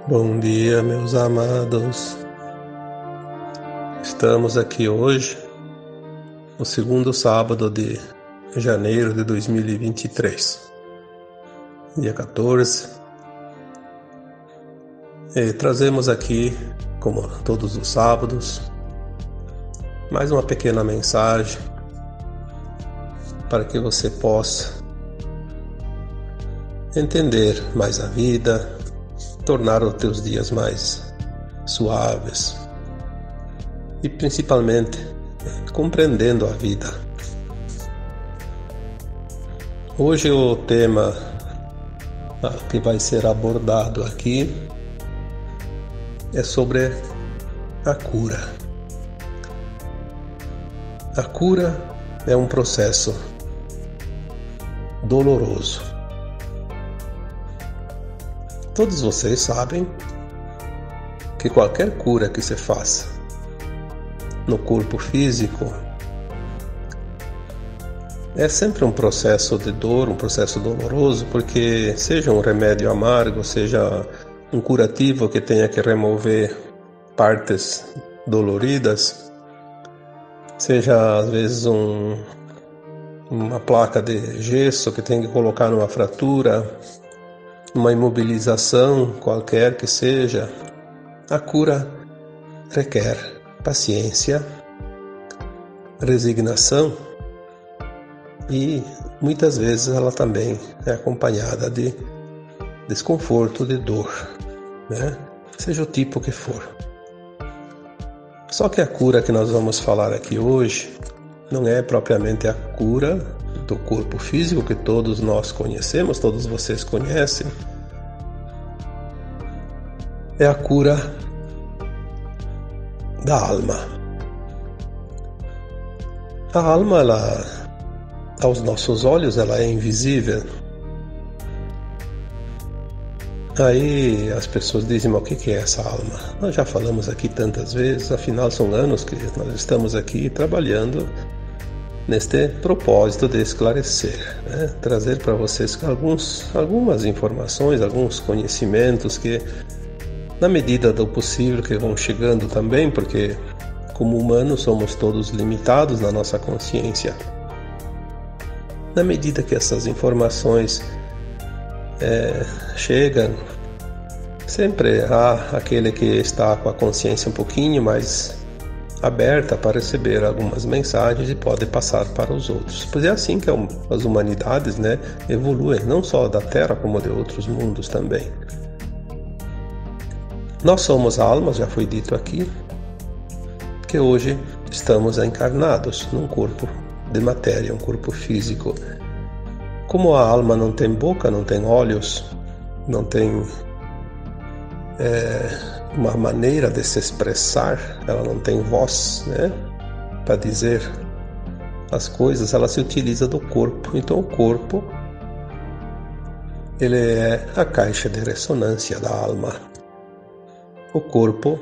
Bom dia, meus amados. Estamos aqui hoje, no segundo sábado de janeiro de 2023, dia 14. E trazemos aqui, como todos os sábados, mais uma pequena mensagem para que você possa entender mais a vida, tornar os teus dias mais suaves e principalmente compreendendo a vida. Hoje o tema que vai ser abordado aqui é sobre a cura. A cura é um processo doloroso. Todos vocês sabem que qualquer cura que se faça no corpo físico é sempre um processo de dor, um processo doloroso, porque seja um remédio amargo, seja um curativo que tenha que remover partes doloridas, seja às vezes uma placa de gesso que tem que colocar numa fratura, uma imobilização qualquer que seja, a cura requer paciência, resignação e muitas vezes ela também é acompanhada de desconforto, de dor, né? Seja o tipo que for. Só que a cura que nós vamos falar aqui hoje não é propriamente a cura do corpo físico que todos nós conhecemos, todos vocês conhecem. É a cura da alma. A alma, ela, aos nossos olhos, ela é invisível. Aí as pessoas dizem, mas o que é essa alma? Nós já falamos aqui tantas vezes, afinal são anos que nós estamos aqui trabalhando neste propósito de esclarecer, né? Trazer para vocês algumas informações, alguns conhecimentos que, na medida do possível, que vão chegando também, porque como humanos somos todos limitados na nossa consciência. Na medida que essas informações chegam, sempre há aquele que está com a consciência um pouquinho mais aberta para receber algumas mensagens e pode passar para os outros. Pois é assim que as humanidades, né, evoluem, não só da Terra como de outros mundos também. Nós somos almas, já foi dito aqui, que hoje estamos encarnados num corpo de matéria, um corpo físico. Como a alma não tem boca, não tem olhos, não tem uma maneira de se expressar, ela não tem voz, né, para dizer as coisas, ela se utiliza do corpo. Então o corpo, ele é a caixa de ressonância da alma. O corpo,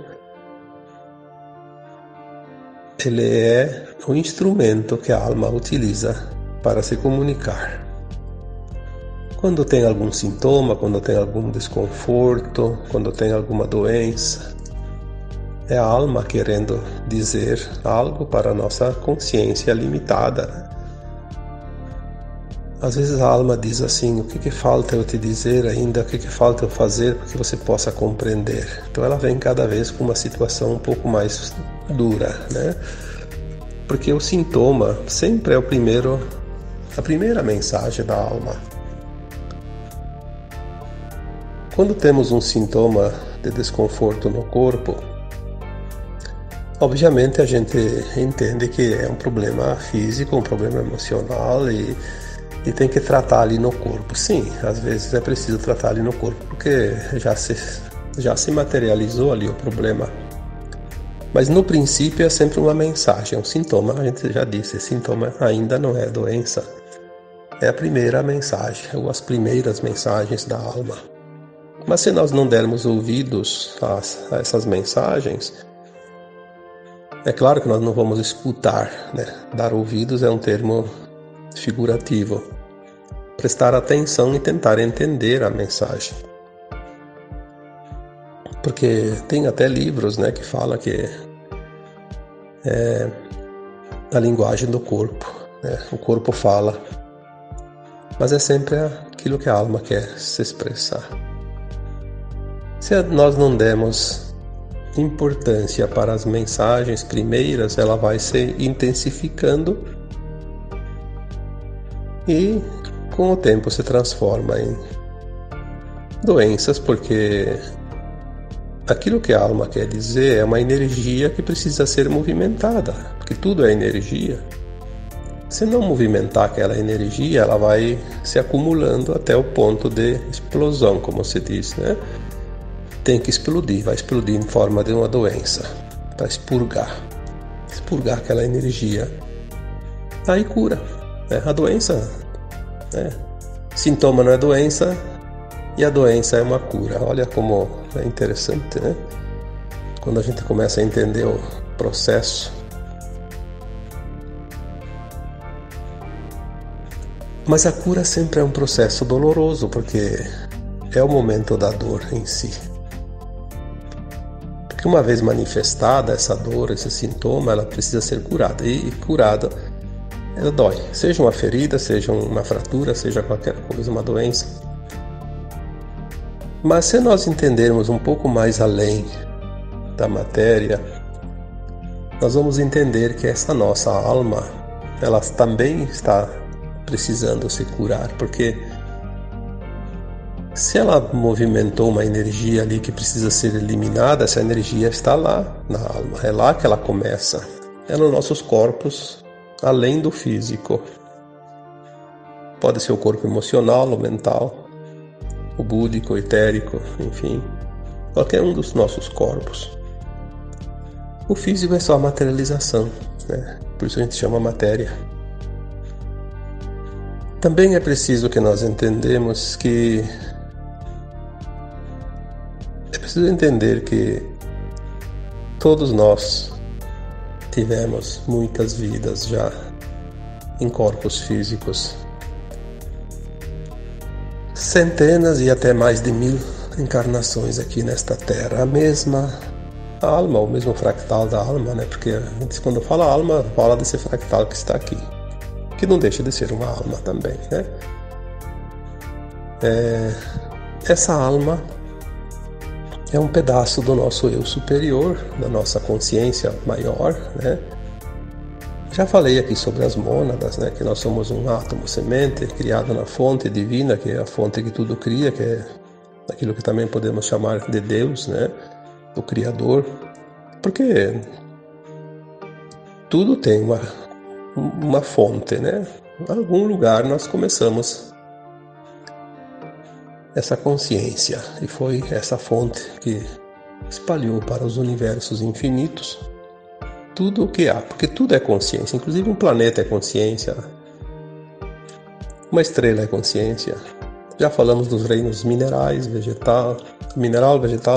ele é o instrumento que a alma utiliza para se comunicar. Quando tem algum sintoma, quando tem algum desconforto, quando tem alguma doença, é a alma querendo dizer algo para a nossa consciência limitada. Às vezes a alma diz assim, o que falta eu te dizer ainda, o que falta eu fazer para que você possa compreender. Então ela vem cada vez com uma situação um pouco mais dura, né? Porque o sintoma sempre é a primeira mensagem da alma. Quando temos um sintoma de desconforto no corpo, obviamente a gente entende que é um problema físico, um problema emocional e tem que tratar ali no corpo. Sim, às vezes é preciso tratar ali no corpo, porque já se materializou ali o problema. Mas no princípio é sempre uma mensagem, um sintoma. A gente já disse, sintoma ainda não é doença. É a primeira mensagem, ou as primeiras mensagens da alma. Mas se nós não dermos ouvidos a essas mensagens, é claro que nós não vamos escutar, né? Dar ouvidos é um termo figurativo. Prestar atenção e tentar entender a mensagem. Porque tem até livros, né, que falam que é a linguagem do corpo, né? O corpo fala, mas é sempre aquilo que a alma quer se expressar. Se nós não demos importância para as mensagens primeiras, ela vai se intensificando e com o tempo se transforma em doenças, porque aquilo que a alma quer dizer é uma energia que precisa ser movimentada, porque tudo é energia. Se não movimentar aquela energia, ela vai se acumulando até o ponto de explosão, como se diz, né? Tem que explodir, vai explodir em forma de uma doença, para expurgar aquela energia. Aí cura, né? A doença, né? Sintoma não é doença e a doença é uma cura. Olha como é interessante, né? Quando a gente começa a entender o processo. Mas a cura sempre é um processo doloroso, porque é o momento da dor em si. Porque uma vez manifestada essa dor, esse sintoma, ela precisa ser curada. E curada, ela dói. Seja uma ferida, seja uma fratura, seja qualquer coisa, uma doença. Mas se nós entendermos um pouco mais além da matéria, nós vamos entender que essa nossa alma, ela também está precisando se curar, porque se ela movimentou uma energia ali que precisa ser eliminada, essa energia está lá na alma, é lá que ela começa, é nos nossos corpos, além do físico. Pode ser o corpo emocional, o mental, o búdico, o etérico, enfim, qualquer um dos nossos corpos. O físico é só a materialização, né? Por isso a gente chama matéria. Também é preciso que nós entendemos que é preciso entender que todos nós tivemos muitas vidas já em corpos físicos, centenas e até mais de 1000 encarnações aqui nesta Terra, a mesma alma, o mesmo fractal da alma, né? Porque a gente, quando fala alma, fala desse fractal que está aqui, que não deixa de ser uma alma também, né? Essa alma é um pedaço do nosso eu superior, da nossa consciência maior, né? Já falei aqui sobre as mônadas, né? Que nós somos um átomo semente criado na fonte divina, que é a fonte que tudo cria, que é aquilo que também podemos chamar de Deus, né? O Criador, porque tudo tem uma fonte, né? Em algum lugar nós começamos essa consciência e foi essa fonte que espalhou para os universos infinitos tudo o que há, porque tudo é consciência, inclusive um planeta é consciência, uma estrela é consciência. Já falamos dos reinos minerais, vegetal,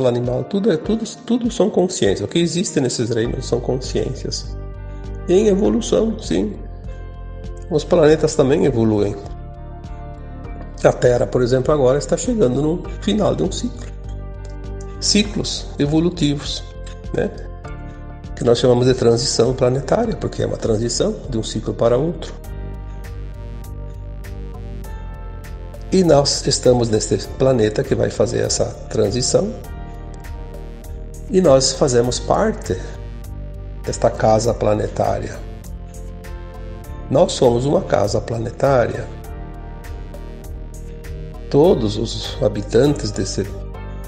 animal, tudo são consciências. O que existe nesses reinos são consciências. Em evolução, sim. Os planetas também evoluem. A Terra, por exemplo, agora está chegando no final de um ciclo. Ciclos evolutivos, né? Que nós chamamos de transição planetária, porque é uma transição de um ciclo para outro. E nós estamos neste planeta que vai fazer essa transição. E nós fazemos parte desta casa planetária. Nós somos uma casa planetária. Todos os habitantes desse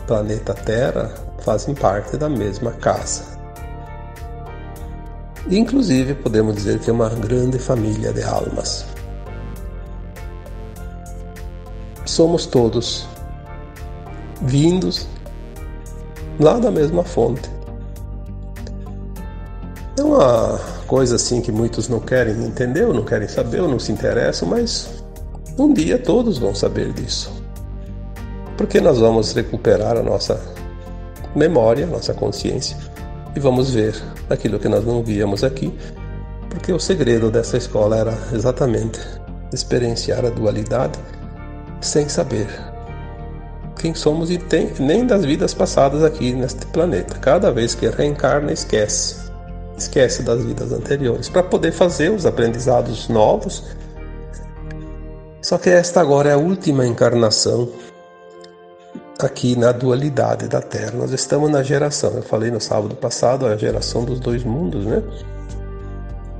planeta Terra fazem parte da mesma casa. Inclusive, podemos dizer que é uma grande família de almas. Somos todos vindos lá da mesma fonte. É uma coisa assim que muitos não querem entender, ou não querem saber, ou não se interessam, mas um dia todos vão saber disso. Porque nós vamos recuperar a nossa memória, a nossa consciência, e vamos ver aquilo que nós não víamos aqui, porque o segredo dessa escola era exatamente experienciar a dualidade sem saber quem somos e nem das vidas passadas aqui neste planeta. Cada vez que reencarna, esquece das vidas anteriores, para poder fazer os aprendizados novos. Só que esta agora é a última encarnação aqui na dualidade da Terra. Nós estamos na geração, eu falei no sábado passado, a geração dos dois mundos, né?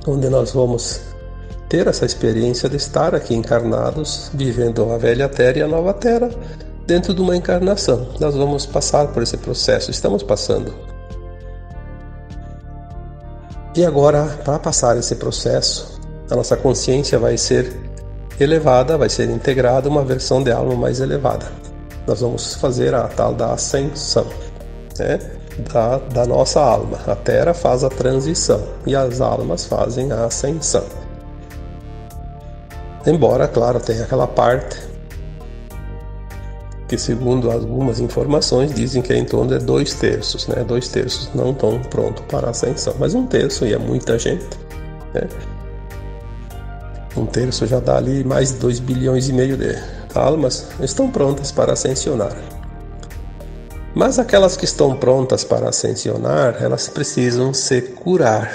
Onde nós vamos ter essa experiência de estar aqui encarnados, vivendo a velha Terra e a nova Terra, dentro de uma encarnação. Nós vamos passar por esse processo, estamos passando. E agora, para passar esse processo, a nossa consciência vai ser elevada, vai ser integrada uma versão de alma mais elevada. Nós vamos fazer a tal da ascensão, né? da nossa alma. A Terra faz a transição e as almas fazem a ascensão. Embora, claro, tenha aquela parte que, segundo algumas informações, dizem que é em torno de 2/3, né? 2/3 não estão prontos para a ascensão, mas 1/3, e é muita gente, né? 1/3 já dá ali mais de 2,5 bilhões de almas estão prontas para ascensionar. Mas aquelas que estão prontas para ascensionar, elas precisam se curar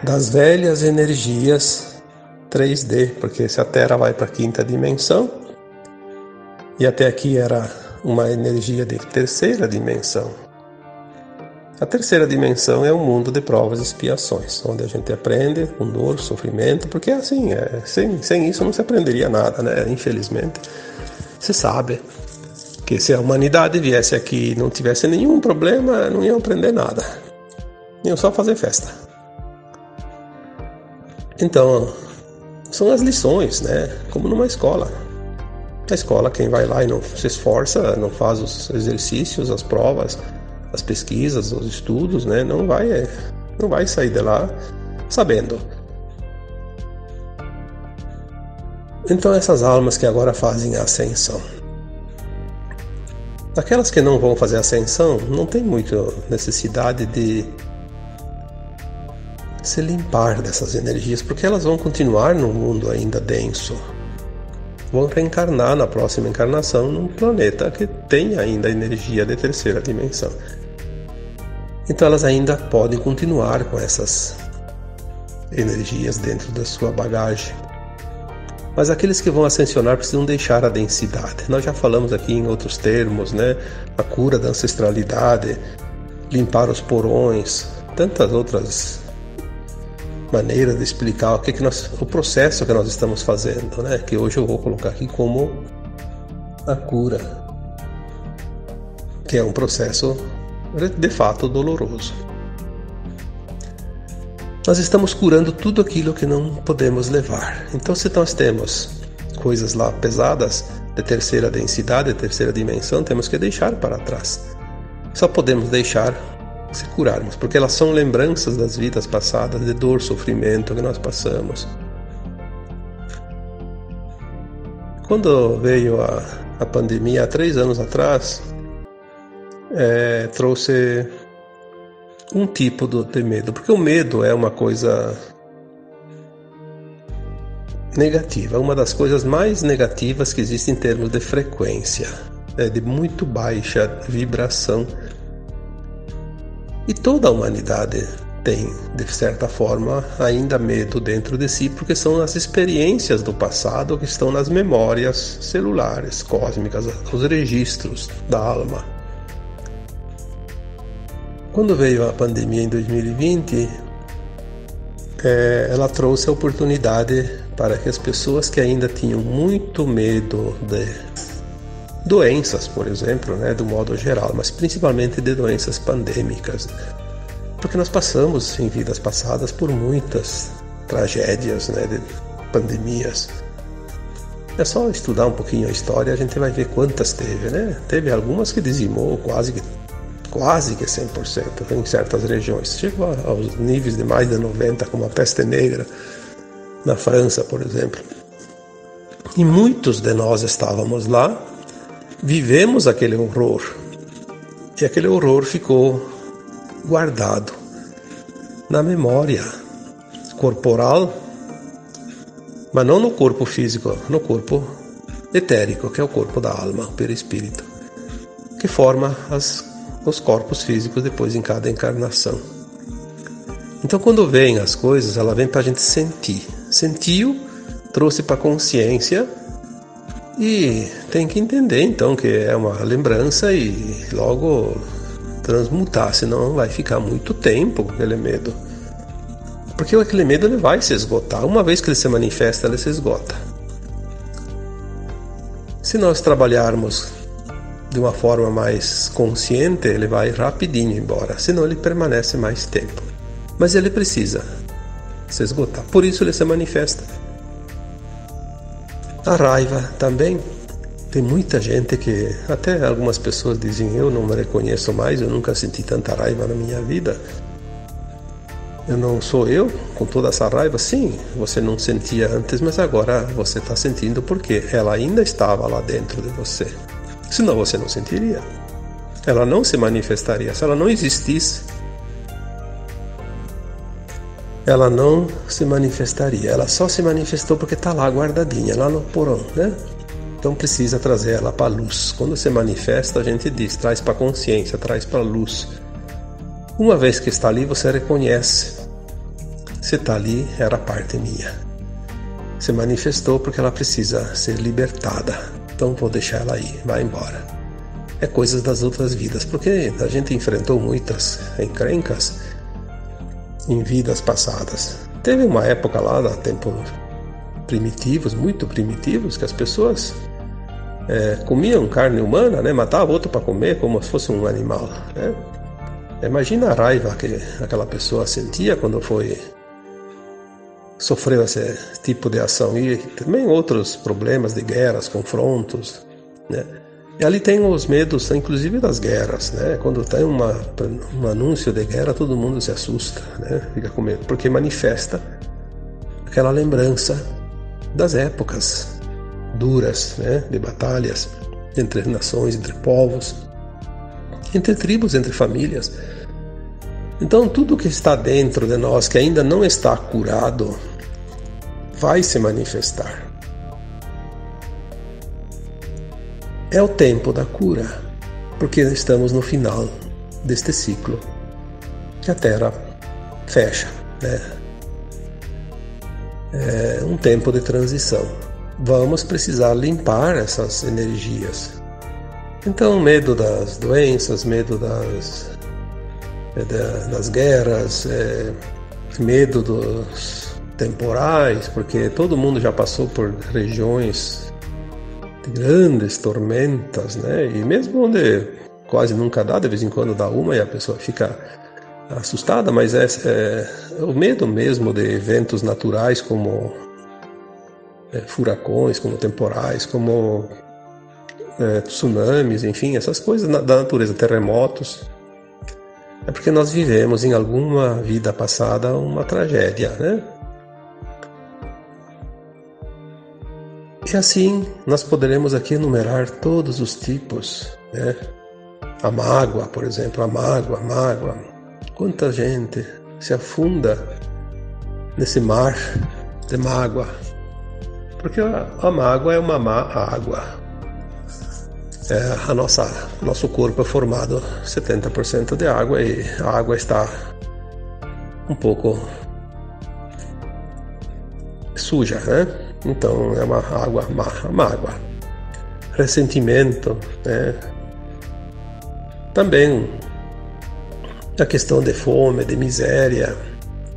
das velhas energias 3D, porque se a Terra vai para a 5ª dimensão, e até aqui era uma energia de 3ª dimensão. A 3ª dimensão é um mundo de provas e expiações, onde a gente aprende com dor, sofrimento, porque assim, sem isso não se aprenderia nada, né? Infelizmente, se sabe que se a humanidade viesse aqui e não tivesse nenhum problema, não iam aprender nada, iam só fazer festa. Então, são as lições, né? Como numa escola. Na escola, quem vai lá e não se esforça, não faz os exercícios, as provas, as pesquisas, os estudos, né? Não vai sair de lá sabendo. Então, essas almas que agora fazem a ascensão. Aquelas que não vão fazer a ascensão, não tem muita necessidade de se limpar dessas energias, porque elas vão continuar num mundo ainda denso. Vão reencarnar na próxima encarnação num planeta que tem ainda energia de 3ª dimensão. Então elas ainda podem continuar com essas energias dentro da sua bagagem. Mas aqueles que vão ascensionar precisam deixar a densidade. Nós já falamos aqui em outros termos, né? A cura da ancestralidade, limpar os porões, tantas outras maneiras de explicar o processo que nós estamos fazendo, né? Que hoje eu vou colocar aqui como a cura, que é um processo de fato doloroso. Nós estamos curando tudo aquilo que não podemos levar. Então, se nós temos coisas lá pesadas de 3ª densidade, de 3ª dimensão, temos que deixar para trás. Só podemos deixar se curarmos, porque elas são lembranças das vidas passadas, de dor, sofrimento que nós passamos. Quando veio a pandemia há 3 anos atrás, trouxe um tipo de medo, porque o medo é uma coisa negativa, uma das coisas mais negativas que existe em termos de frequência, de muito baixa vibração. E toda a humanidade tem, de certa forma, ainda medo dentro de si, porque são as experiências do passado que estão nas memórias celulares, cósmicas, os registros da alma. Quando veio a pandemia em 2020, ela trouxe a oportunidade para que as pessoas que ainda tinham muito medo de doenças, por exemplo, né, do modo geral, mas principalmente de doenças pandêmicas, porque nós passamos em vidas passadas por muitas tragédias, né, de pandemias. É só estudar um pouquinho a história, a gente vai ver quantas teve, né? Teve algumas que dizimou quase que 100% em certas regiões, chegou aos níveis de mais de 90%, como a peste negra na França, por exemplo. E muitos de nós estávamos lá, vivemos aquele horror, e aquele horror ficou guardado na memória corporal, mas não no corpo físico, no corpo etérico, que é o corpo da alma, o perispírito, que forma os corpos físicos depois em cada encarnação. Então, quando vem as coisas, ela vem para a gente sentir. Sentiu, trouxe para a consciência e tem que entender, então, que é uma lembrança e logo transmutar, senão vai ficar muito tempo aquele medo. Porque aquele medo ele vai se esgotar. Uma vez que ele se manifesta, ele se esgota. Se nós trabalharmos de uma forma mais consciente, ele vai rapidinho embora, senão ele permanece mais tempo. Mas ele precisa se esgotar, por isso ele se manifesta. A raiva também. Tem muita gente que, até algumas pessoas dizem, eu não me reconheço mais, eu nunca senti tanta raiva na minha vida. Eu não sou eu com toda essa raiva. Sim, você não sentia antes, mas agora você está sentindo porque ela ainda estava lá dentro de você. Senão você não sentiria. Ela não se manifestaria. Se ela não existisse, ela não se manifestaria. Ela só se manifestou porque está lá guardadinha, lá no porão, né? Então precisa trazer ela para a luz. Quando se manifesta, a gente diz, traz para a consciência, traz para a luz. Uma vez que está ali, você reconhece. Se está ali, era parte minha. Se manifestou porque ela precisa ser libertada. Então vou deixar ela aí, vai embora. É coisas das outras vidas, porque a gente enfrentou muitas encrencas em vidas passadas. Teve uma época lá, há tempos primitivos, muito primitivos, que as pessoas comiam carne humana, né? Matavam outro para comer como se fosse um animal, né? Imagina a raiva que aquela pessoa sentia quando sofreu esse tipo de ação. E também outros problemas de guerras, confrontos, né? E ali tem os medos, inclusive das guerras, né? Quando tem um anúncio de guerra, todo mundo se assusta, né? Fica com medo, porque manifesta aquela lembrança das épocas duras, né? De batalhas entre nações, entre povos, entre tribos, entre famílias. Então tudo que está dentro de nós, que ainda não está curado, vai se manifestar. É o tempo da cura, porque estamos no final deste ciclo que a Terra fecha, né? É um tempo de transição. Vamos precisar limpar essas energias. Então, medo das doenças, medo das guerras, medo dos temporais, porque todo mundo já passou por regiões de grandes tormentas, né? E mesmo onde quase nunca dá, de vez em quando dá uma e a pessoa fica assustada, mas é o medo mesmo de eventos naturais como furacões, como temporais, como tsunamis, enfim, essas coisas da natureza, terremotos. É porque nós vivemos em alguma vida passada uma tragédia, né? E assim nós poderemos aqui enumerar todos os tipos, né? A mágoa, por exemplo, a mágoa. Quanta gente se afunda nesse mar de mágoa. Porque a mágoa é uma má água. Nosso corpo é formado 70% de água e a água está um pouco suja, né? Então é uma água mágoa. Ressentimento, né? Também a questão de fome, de miséria.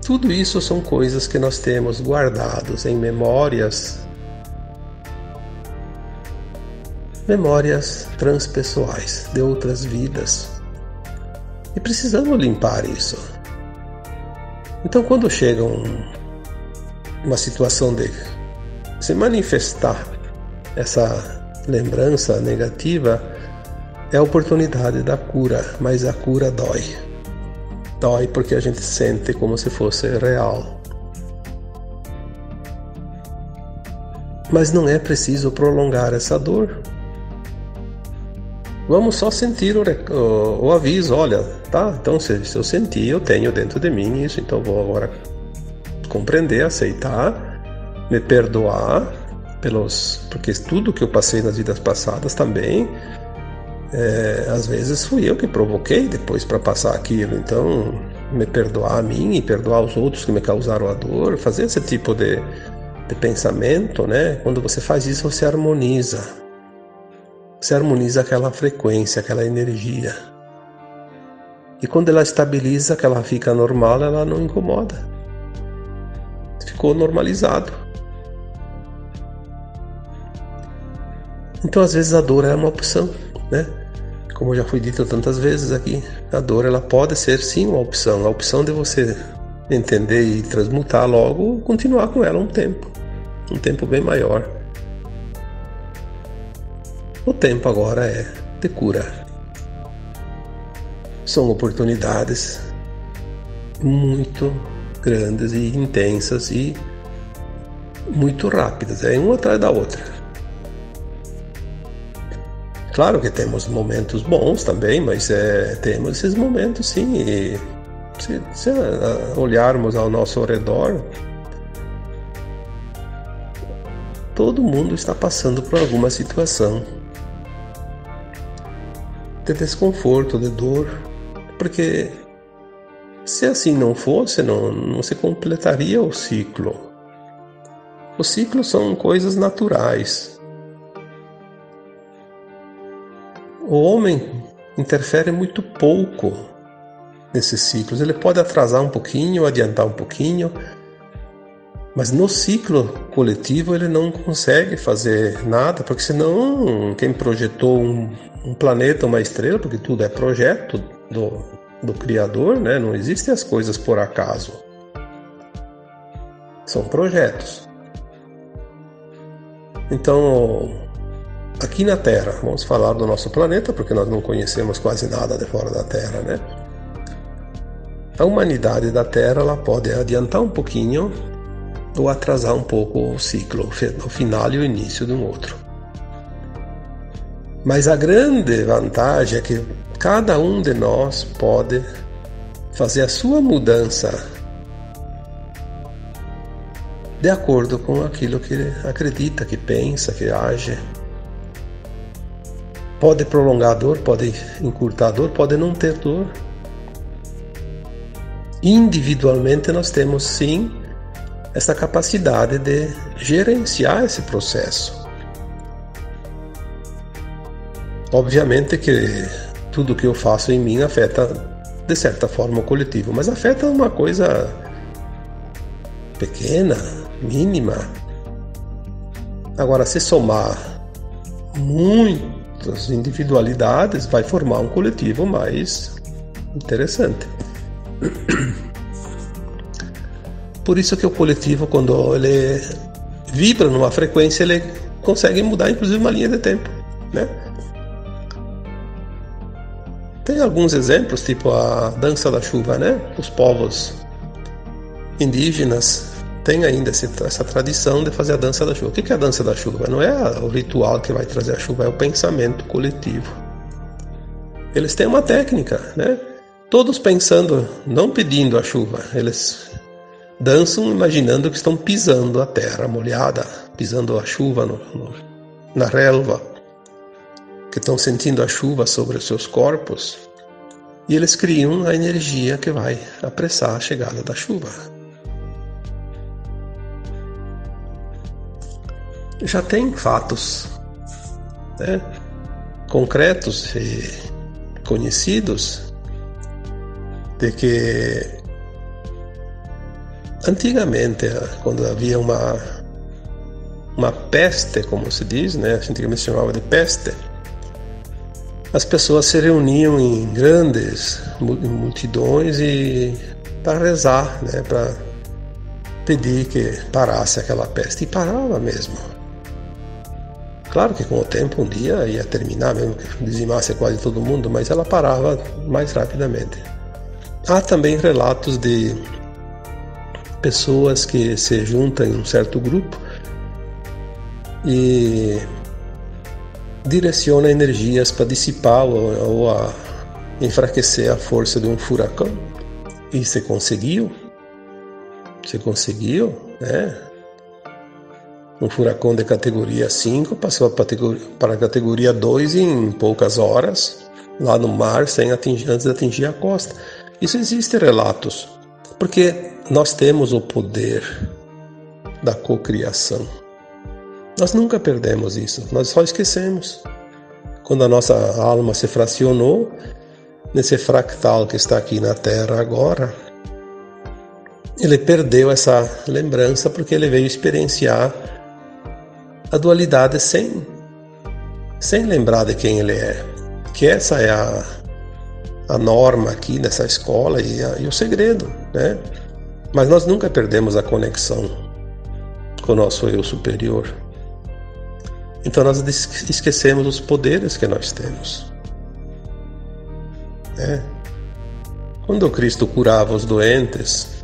Tudo isso são coisas que nós temos guardados em memórias transpessoais de outras vidas. E precisamos limpar isso. Então, quando chega uma situação de se manifestar essa lembrança negativa, é a oportunidade da cura, mas a cura dói. Dói porque a gente sente como se fosse real. Mas não é preciso prolongar essa dor. Vamos só sentir o aviso, olha, tá? Então se eu sentir, eu tenho dentro de mim isso, então vou agora compreender, aceitar, me perdoar porque tudo que eu passei nas vidas passadas também, às vezes fui eu que provoquei depois para passar aquilo. Então, me perdoar a mim e perdoar os outros que me causaram a dor, fazer esse tipo de pensamento, né? Quando você faz isso, você harmoniza. Você harmoniza aquela frequência, aquela energia. E quando ela estabiliza, que ela fica normal, ela não incomoda. Ficou normalizado. Então, às vezes, a dor é uma opção, né? Como já foi dito tantas vezes aqui, a dor ela pode ser sim uma opção. A opção de você entender e transmutar logo, continuar com ela um tempo bem maior. O tempo agora é de cura. São oportunidades muito grandes e intensas e muito rápidas, uma atrás da outra. Claro que temos momentos bons também, mas temos esses momentos sim, e se olharmos ao nosso redor, todo mundo está passando por alguma situação de desconforto, de dor, porque se assim não fosse, não se completaria o ciclo. Os ciclos são coisas naturais. O homem interfere muito pouco nesses ciclos. Ele pode atrasar um pouquinho, adiantar um pouquinho, mas no ciclo coletivo ele não consegue fazer nada, porque senão quem projetou um planeta, uma estrela, porque tudo é projeto do Criador, né? Não existem as coisas por acaso. São projetos. Então, aqui na Terra, vamos falar do nosso planeta, porque nós não conhecemos quase nada de fora da Terra, né? A humanidade da Terra ela pode adiantar um pouquinho ou atrasar um pouco o ciclo, o final e o início de um outro. Mas a grande vantagem é que cada um de nós pode fazer a sua mudança de acordo com aquilo que acredita, que pensa, que age. Pode prolongar a dor, pode encurtar a dor, pode não ter dor. Individualmente nós temos sim essa capacidade de gerenciar esse processo. Obviamente que tudo que eu faço em mim afeta de certa forma o coletivo, mas afeta uma coisa pequena, mínima. Agora, se somar muitas individualidades, vai formar um coletivo mais interessante. Por isso que o coletivo, quando ele vibra numa frequência, ele consegue mudar inclusive uma linha de tempo, né? Tem alguns exemplos, tipo a dança da chuva, né? Os povos indígenas têm ainda essa tradição de fazer a dança da chuva. O que é a dança da chuva? Não é o ritual que vai trazer a chuva, é o pensamento coletivo. Eles têm uma técnica, né? Todos pensando, não pedindo a chuva, eles dançam imaginando que estão pisando a terra molhada, pisando a chuva na relva, que estão sentindo a chuva sobre os seus corpos, e eles criam a energia que vai apressar a chegada da chuva. Já tem fatos, né, concretos e conhecidos de que antigamente, quando havia uma peste, como se diz, né, antigamente se chamava de peste, as pessoas se reuniam em grandes multidões e para rezar, né, para pedir que parasse aquela peste, e parava mesmo. Claro que com o tempo um dia ia terminar, mesmo que dizimasse quase todo mundo, mas ela parava mais rapidamente. Há também relatos de pessoas que se juntam em um certo grupo e direcionam energias para dissipar ou a enfraquecer a força de um furacão. E se conseguiu, né? um furacão de categoria 5 passou para a categoria 2 em poucas horas, lá no mar, antes de atingir a costa. Isso existe relatos, porque nós temos o poder da cocriação. Nós nunca perdemos isso, nós só esquecemos. Quando a nossa alma se fracionou, nesse fractal que está aqui na Terra agora, ele perdeu essa lembrança porque ele veio experienciar a dualidade sem lembrar de quem ele é. Que essa é a norma aqui nessa escola e o segredo, né? Mas nós nunca perdemos a conexão com o nosso eu superior. Então nós esquecemos os poderes que nós temos. Quando o Cristo curava os doentes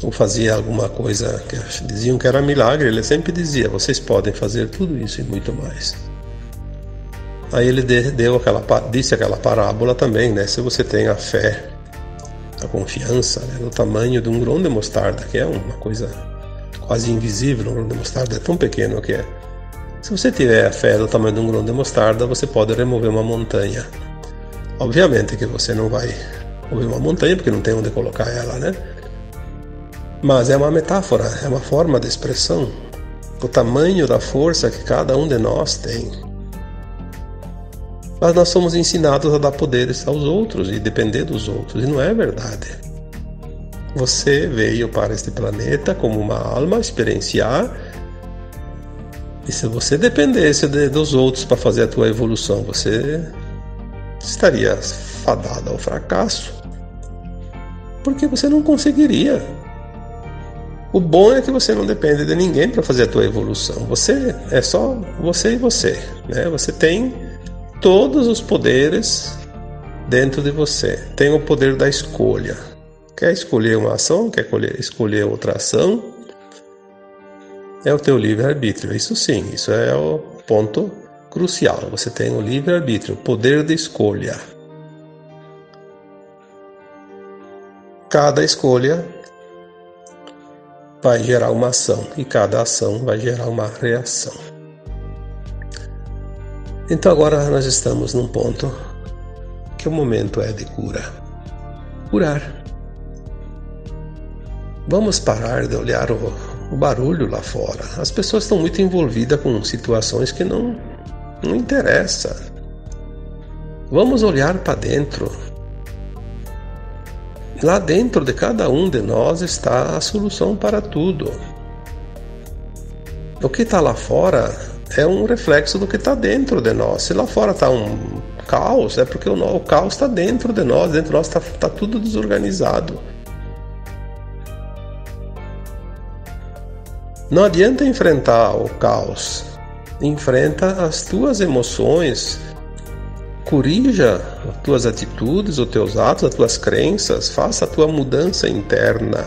ou fazia alguma coisa que diziam que era milagre, ele sempre dizia: vocês podem fazer tudo isso e muito mais. Aí ele disse aquela parábola também, né? Se você tem a fé, a confiança, né, no tamanho de um grão de mostarda, que é uma coisa quase invisível, um grão de mostarda é tão pequeno que é. Se você tiver a fé do tamanho de um grão de mostarda, você pode remover uma montanha. Obviamente que você não vai mover uma montanha, porque não tem onde colocar ela, né? Mas é uma metáfora, é uma forma de expressão do tamanho da força que cada um de nós tem. Mas nós somos ensinados a dar poderes aos outros e depender dos outros, e não é verdade. Você veio para este planeta como uma alma experienciar, e se você dependesse dos outros para fazer a tua evolução, você estaria fadado ao fracasso, porque você não conseguiria. O bom é que você não depende de ninguém para fazer a tua evolução. Você é só você e você, né? Você tem todos os poderes dentro de você. Tem o poder da escolha. Quer escolher uma ação? Quer escolher outra ação? É o teu livre-arbítrio. Isso sim, isso é o ponto crucial. Você tem o livre-arbítrio, o poder de escolha. Cada escolha vai gerar uma ação e cada ação vai gerar uma reação. Então agora nós estamos num ponto que o momento é de cura. Curar. Vamos parar de olhar o barulho lá fora. As pessoas estão muito envolvidas com situações que não interessam. Vamos olhar para dentro. Lá dentro de cada um de nós está a solução para tudo. O que está lá fora é um reflexo do que está dentro de nós. Se lá fora está um caos, é porque o caos está dentro de nós. Dentro de nós está tudo desorganizado. Não adianta enfrentar o caos. Enfrenta as tuas emoções. Corrija as tuas atitudes, os teus atos, as tuas crenças. Faça a tua mudança interna.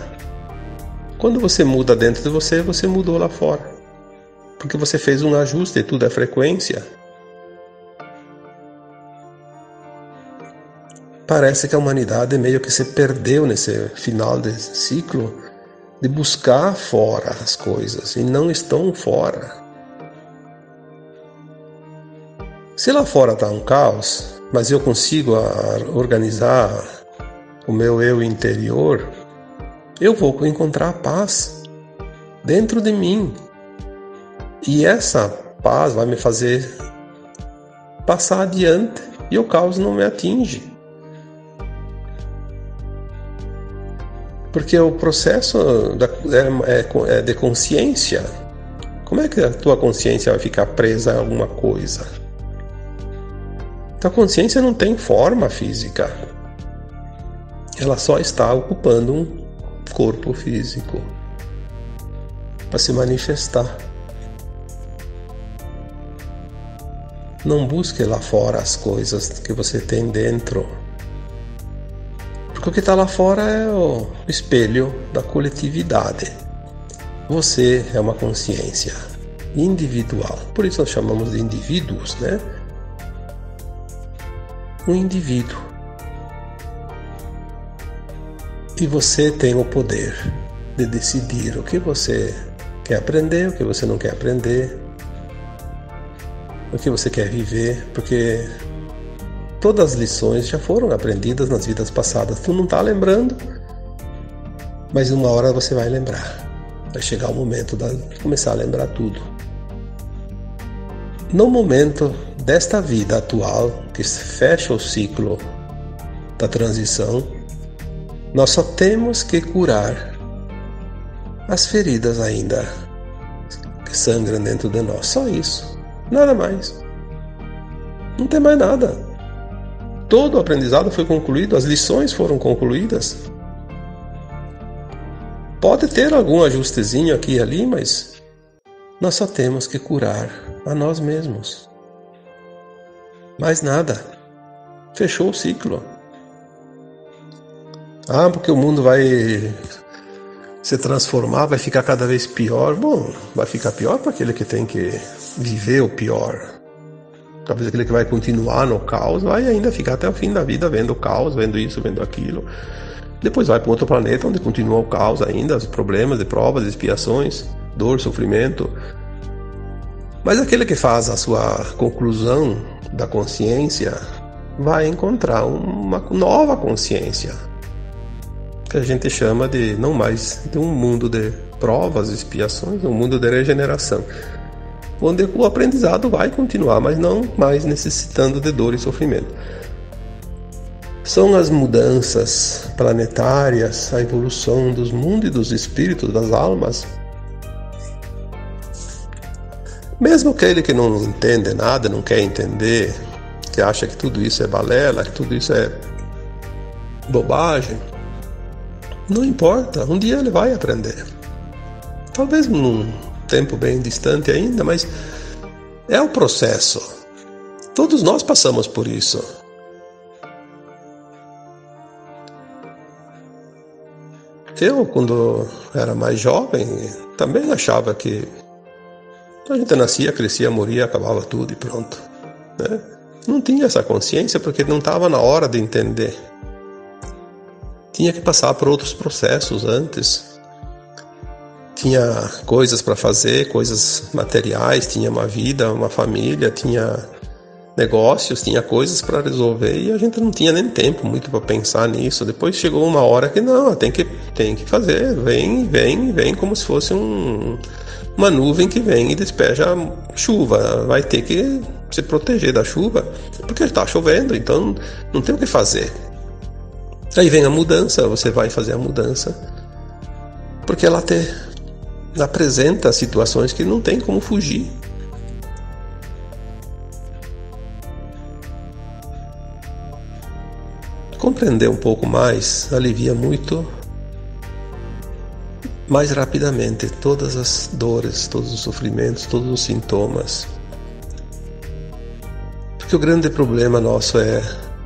Quando você muda dentro de você, você mudou lá fora. Porque você fez um ajuste, tudo é frequência. Parece que a humanidade meio que se perdeu nesse final de ciclo de buscar fora as coisas e não estão fora. Se lá fora está um caos, mas eu consigo organizar o meu eu interior, eu vou encontrar a paz dentro de mim. E essa paz vai me fazer passar adiante e o caos não me atinge. Porque o processo é de consciência. Como é que a tua consciência vai ficar presa a alguma coisa? Tua consciência não tem forma física. Ela só está ocupando um corpo físico para se manifestar. Não busque lá fora as coisas que você tem dentro. Porque o que está lá fora é o espelho da coletividade. Você é uma consciência individual. Por isso nós chamamos de indivíduos, né? Um indivíduo. E você tem o poder de decidir o que você quer aprender, o que você não quer aprender, o que você quer viver, porque todas as lições já foram aprendidas nas vidas passadas. Tu não está lembrando, mas uma hora você vai lembrar. Vai chegar o momento de começar a lembrar tudo. No momento desta vida atual, que fecha o ciclo da transição, nós só temos que curar as feridas ainda que sangram dentro de nós. Só isso. Nada mais. Não tem mais nada. Todo o aprendizado foi concluído, as lições foram concluídas. Pode ter algum ajustezinho aqui e ali, mas nós só temos que curar a nós mesmos. Mais nada. Fechou o ciclo. Porque o mundo vai se transformar, vai ficar cada vez pior. Bom, vai ficar pior para aquele que tem que viver o pior. Talvez aquele que vai continuar no caos vai ainda ficar até o fim da vida vendo o caos, vendo isso, vendo aquilo. Depois vai para outro planeta onde continua o caos ainda, os problemas, de provas, expiações, dor, sofrimento. Mas aquele que faz a sua conclusão da consciência vai encontrar uma nova consciência, que a gente chama de não mais de um mundo de provas, expiações, um mundo de regeneração, onde o aprendizado vai continuar, mas não mais necessitando de dor e sofrimento. São as mudanças planetárias, a evolução dos mundos e dos espíritos, das almas. Mesmo aquele que não entende nada, não quer entender, que acha que tudo isso é balela, que tudo isso é bobagem, não importa, um dia ele vai aprender. Talvez num tempo bem distante ainda, mas é o processo. Todos nós passamos por isso. Eu, quando era mais jovem, também achava que a gente nascia, crescia, morria, acabava tudo e pronto, né? Não tinha essa consciência porque não estava na hora de entender. Tinha que passar por outros processos antes. Tinha coisas para fazer, coisas materiais, tinha uma vida, uma família, tinha negócios, tinha coisas para resolver e a gente não tinha nem tempo muito para pensar nisso. Depois chegou uma hora que não, tem que fazer, vem como se fosse uma nuvem que vem e despeja chuva. Vai ter que se proteger da chuva porque está chovendo, então não tem o que fazer. Aí vem a mudança, você vai fazer a mudança porque ela apresenta situações que não tem como fugir. Compreender um pouco mais alivia muito mais rapidamente todas as dores, todos os sofrimentos, todos os sintomas. Porque o grande problema nosso é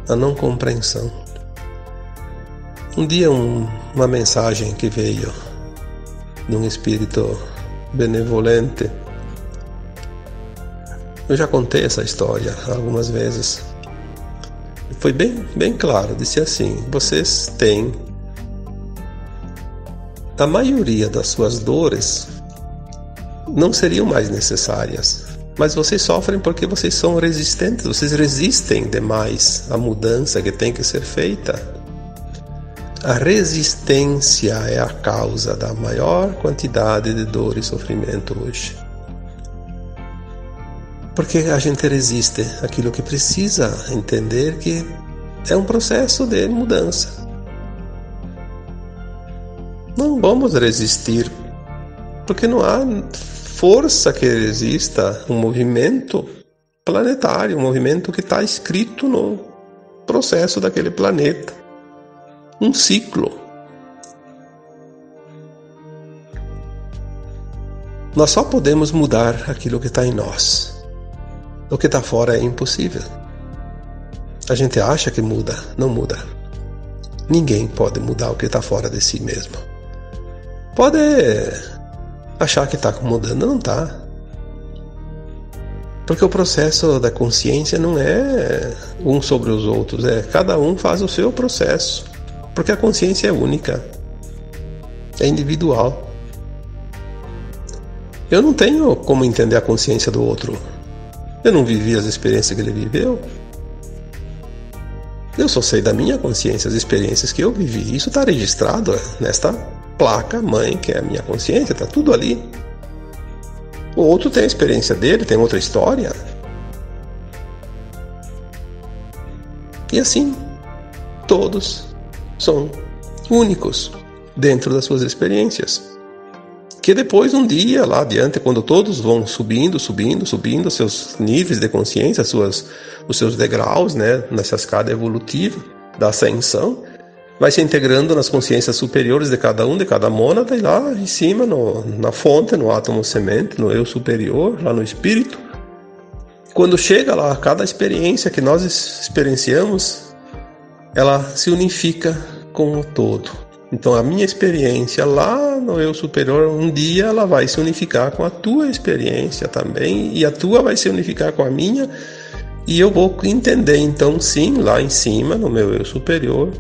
a não compreensão. Um dia uma mensagem que veio de um espírito benevolente. Eu já contei essa história algumas vezes. Foi bem claro, disse assim: vocês têm a maioria das suas dores não seriam mais necessárias, mas vocês sofrem porque vocês são resistentes, vocês resistem demais à mudança que tem que ser feita. A resistência é a causa da maior quantidade de dor e sofrimento hoje. Porque a gente resiste àquilo que precisa entender que é um processo de mudança. Não vamos resistir, porque não há força que resista um movimento planetário, um movimento que está escrito no processo daquele planeta. Um ciclo. Nós só podemos mudar aquilo que está em nós. O que está fora é impossível. A gente acha que muda, não muda. Ninguém pode mudar o que está fora de si mesmo. Pode achar que está mudando, não está. Porque o processo da consciência não é um sobre os outros, cada um faz o seu processo. Porque a consciência é única, é individual. Eu não tenho como entender a consciência do outro. Eu não vivi as experiências que ele viveu. Eu só sei da minha consciência, as experiências que eu vivi. Isso está registrado nesta placa mãe, que é a minha consciência, está tudo ali. O outro tem a experiência dele, tem outra história. E assim, todos são únicos dentro das suas experiências. Que depois, um dia, lá adiante, quando todos vão subindo seus níveis de consciência, os seus degraus, né, nessa escada evolutiva da ascensão, vai se integrando nas consciências superiores de cada mônada, e lá em cima, na fonte, no átomo semente, no eu superior, lá no espírito. Quando chega lá, cada experiência que nós experienciamos, ela se unifica com o todo. Então a minha experiência lá no eu superior, um dia ela vai se unificar com a tua experiência também, e a tua vai se unificar com a minha, e eu vou entender então sim, lá em cima, no meu eu superior,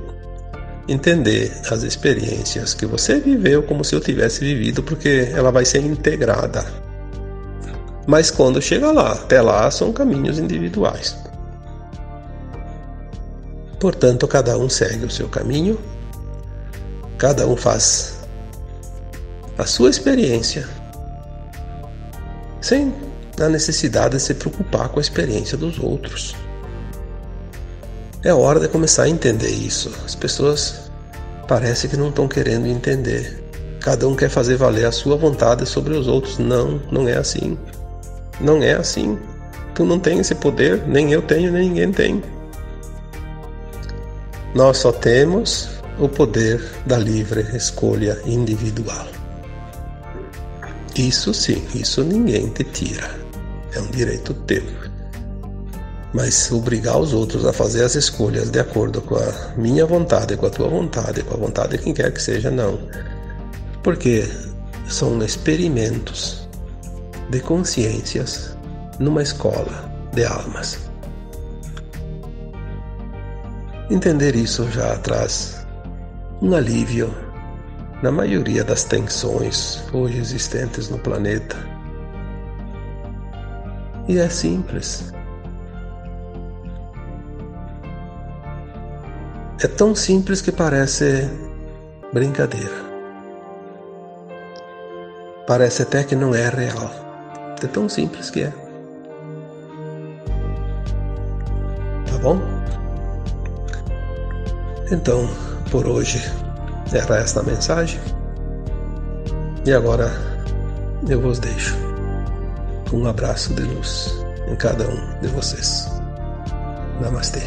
entender as experiências que você viveu como se eu tivesse vivido, porque ela vai ser integrada. Mas quando chega lá, até lá são caminhos individuais. Portanto, cada um segue o seu caminho, cada um faz a sua experiência, sem a necessidade de se preocupar com a experiência dos outros. É hora de começar a entender isso. As pessoas parece que não estão querendo entender. Cada um quer fazer valer a sua vontade sobre os outros. Não, não é assim. Não é assim. Tu não tem esse poder, nem eu tenho, nem ninguém tem. Nós só temos o poder da livre escolha individual. Isso sim, isso ninguém te tira. É um direito teu. Mas obrigar os outros a fazer as escolhas de acordo com a minha vontade, com a tua vontade, com a vontade de quem quer que seja, não. Porque são experimentos de consciências numa escola de almas. Entender isso já traz um alívio na maioria das tensões hoje existentes no planeta. E é simples. É tão simples que parece brincadeira. Parece até que não é real. É tão simples que é. Tá bom? Então, por hoje, era esta a mensagem. E agora eu vos deixo com um abraço de luz em cada um de vocês. Namastê.